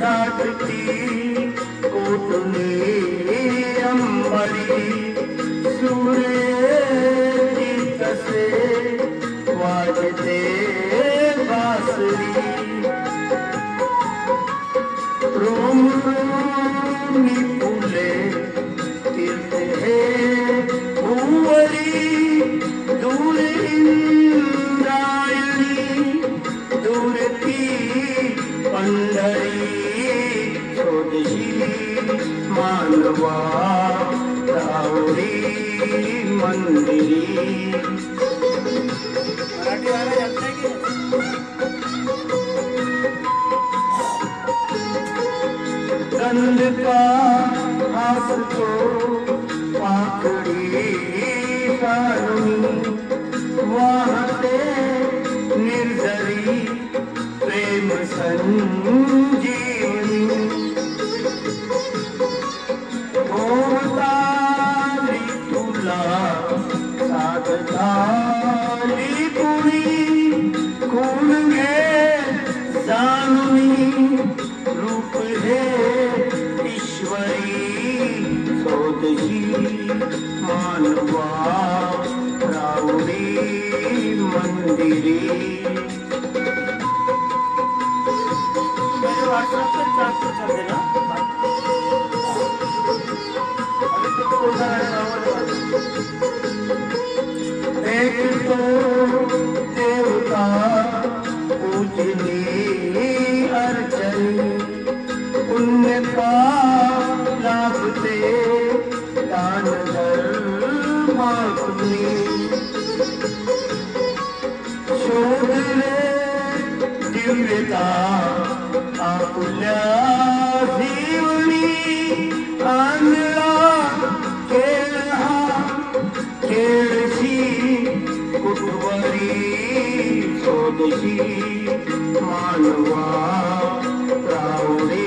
दाटती कोटुनी अंबरी सूर्य तसे वाजते बासरी रोम रोमी फुले फिरते हे भुवरी दूर इंद्रायणी दूर ती पंढरी छोटशी मानवा रावरी मंदिरी गंध का हंसतो पाखड़ी कारुणी वाहते निर्जरी प्रेम संजीवनी भोवताली तुला साधताली कुणी कोण घे जाणुनी रूप हे ईश्वरी स्वदेशी मानवा रावडी मंदिरी एक तो देवता पूजनी अर्चनी पुण्य का लाभते दान धर्माग्नि शोधले दिव्यता आपुल्या जीवनी आणला खेळ हा खेळशी कुटवरी स्वदेशी मानवा रावडी